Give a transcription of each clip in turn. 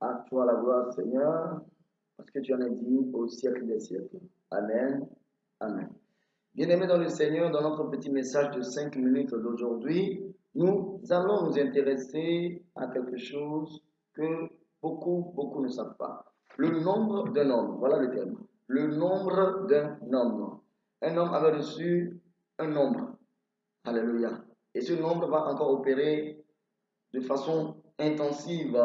À toi la gloire, Seigneur, parce que tu en es digne au siècle des siècles. Amen. Amen. Bien-aimés dans le Seigneur, dans notre petit message de 5 minutes d'aujourd'hui, nous allons nous intéresser à quelque chose que beaucoup ne savent pas. Le nombre d'un homme, voilà le terme. Le nombre d'un homme. Un homme avait reçu un nombre. Alléluia. Et ce nombre va encore opérer de façon intensive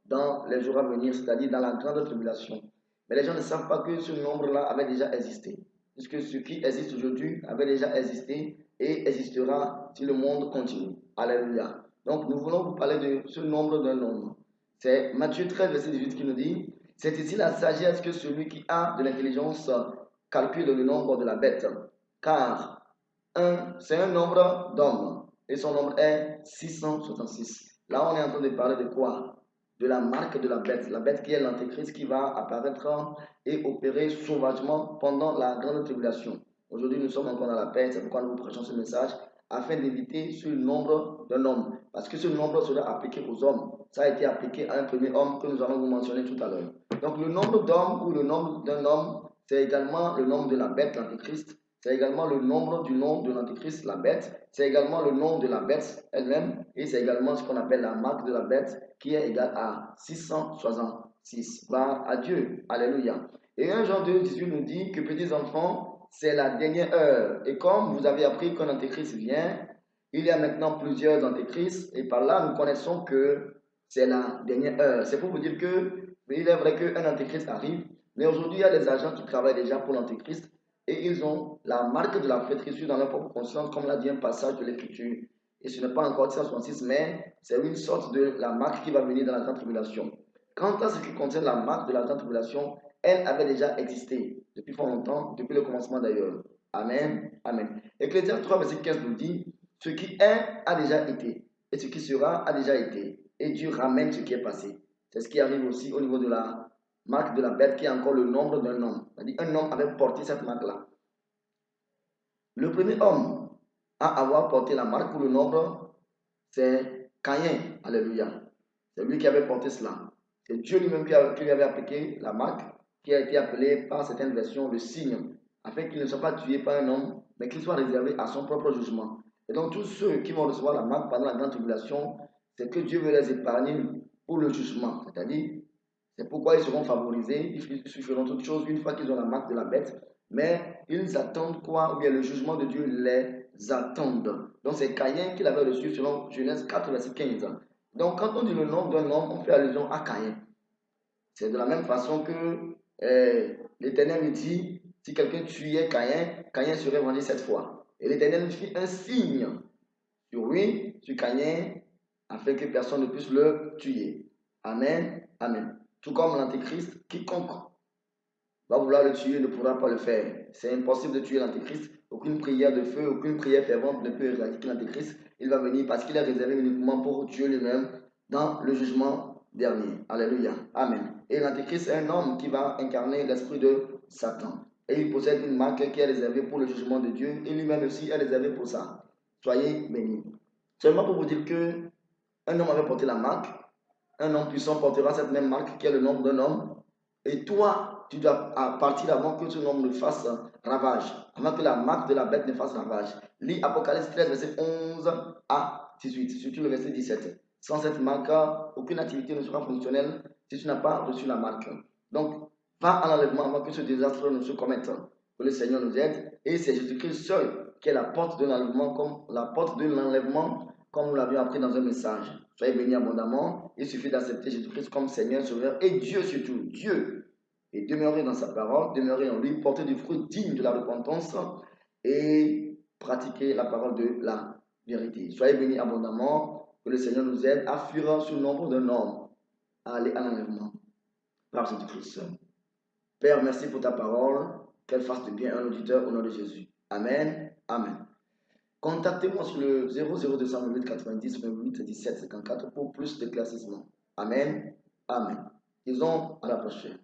dans les jours à venir, c'est-à-dire dans la grande tribulation. Mais les gens ne savent pas que ce nombre-là avait déjà existé. Puisque ce qui existe aujourd'hui avait déjà existé et existera si le monde continue. Alléluia. Donc nous voulons vous parler de ce nombre d'un homme. C'est Matthieu 13, verset 18 qui nous dit, c'est ici la sagesse que celui qui a de l'intelligence calcule le nombre de la bête. Car c'est un nombre d'hommes et son nombre est 666. Là, on est en train de parler de quoi? De la marque de la bête qui est l'antéchrist qui va apparaître et opérer sauvagement pendant la grande tribulation. Aujourd'hui, nous sommes encore dans la paix, c'est pourquoi nous vous prêchons ce message, afin d'éviter ce nombre d'un homme. Parce que ce nombre sera appliqué aux hommes. Ça a été appliqué à un premier homme que nous allons vous mentionner tout à l'heure. Donc, le nombre d'hommes ou le nombre d'un homme, c'est également le nombre de la bête, l'antéchrist. C'est également le nombre du nom de l'antéchrist, la bête. C'est également le nom de la bête elle-même. Et c'est également ce qu'on appelle la marque de la bête qui est égale à 666. Gloire à Dieu. Alléluia. Et 1 Jean 2, 18 nous dit que petits enfants, c'est la dernière heure. Et comme vous avez appris qu'un antéchrist vient, il y a maintenant plusieurs antéchrists. Et par là, nous connaissons que c'est la dernière heure. C'est pour vous dire que il est vrai qu'un antéchrist arrive. Mais aujourd'hui, il y a des agents qui travaillent déjà pour l'antéchrist. Et ils ont la marque de la flétrissure dans leur propre conscience, comme l'a dit un passage de l'Écriture. Et ce n'est pas encore 666, mais c'est une sorte de la marque qui va venir dans la grande tribulation. Quant à ce qui concerne la marque de la grande tribulation, elle avait déjà existé depuis fort longtemps, depuis le commencement d'ailleurs. Amen. Amen. Ecclésiaste 3, verset 15 nous dit, ce qui est a déjà été, et ce qui sera a déjà été. Et Dieu ramène ce qui est passé. C'est ce qui arrive aussi au niveau de la marque de la bête qui est encore le nombre d'un homme. C'est-à-dire un homme avait porté cette marque-là. Le premier homme à avoir porté la marque ou le nombre, c'est Caïn. Alléluia. C'est lui qui avait porté cela. C'est Dieu lui-même qui lui avait appliqué la marque, qui a été appelée par certaines versions le signe, afin qu'il ne soit pas tué par un homme, mais qu'il soit réservé à son propre jugement. Et donc tous ceux qui vont recevoir la marque pendant la grande tribulation, c'est que Dieu veut les épargner pour le jugement. C'est-à-dire, c'est pourquoi ils seront favorisés, ils feront toutes choses une fois qu'ils ont la marque de la bête, mais ils attendent quoi? Ou bien le jugement de Dieu les attendent. Donc c'est Caïn qui l'avait reçu selon Genèse 4, verset 15. Donc quand on dit le nom d'un homme, on fait allusion à Caïn. C'est de la même façon que l'Éternel lui dit, si quelqu'un tuait Caïn, Caïn serait vengé cette fois. Et l'Éternel lui fit un signe sur lui, sur Caïn, afin que personne ne puisse le tuer. Amen. Amen. Tout comme l'Antéchrist, quiconque va vouloir le tuer ne pourra pas le faire. C'est impossible de tuer l'Antéchrist. Aucune prière de feu, aucune prière fervente ne peut éradiquer l'Antéchrist. Il va venir parce qu'il est réservé uniquement pour Dieu lui-même dans le jugement dernier. Alléluia. Amen. Et l'Antéchrist est un homme qui va incarner l'esprit de Satan. Et il possède une marque qui est réservée pour le jugement de Dieu. Et lui-même aussi est réservé pour ça. Soyez bénis. Seulement pour vous dire que un homme avait porté la marque. Un homme puissant portera cette même marque qui est le nombre d'un homme. Et toi, tu dois partir avant que ce nombre ne fasse ravage, avant que la marque de la bête ne fasse ravage. Lis Apocalypse 13, verset 11 à 18, surtout le verset 17. Sans cette marque, aucune activité ne sera fonctionnelle si tu n'as pas reçu la marque. Donc, va à l'enlèvement avant que ce désastre ne se commette. Que le Seigneur nous aide. Et c'est Jésus-Christ seul qui est la porte de l'enlèvement, comme nous l'avions appris dans un message. Soyez bénis abondamment. Il suffit d'accepter Jésus-Christ comme Seigneur, Sauveur et Dieu surtout. Dieu. Et demeurer dans sa parole, demeurer en lui, porter du fruit digne de la repentance et pratiquer la parole de la vérité. Soyez bénis abondamment. Que le Seigneur nous aide à fuir sous le nombre d'un homme, à aller à l'enlèvement par Jésus-Christ. Père, merci pour ta parole. Qu'elle fasse de bien un auditeur au nom de Jésus. Amen. Amen. Contactez-moi sur le 00208 90 28 17 54 pour plus d'éclaircissement. Amen. Amen. Disons à la prochaine.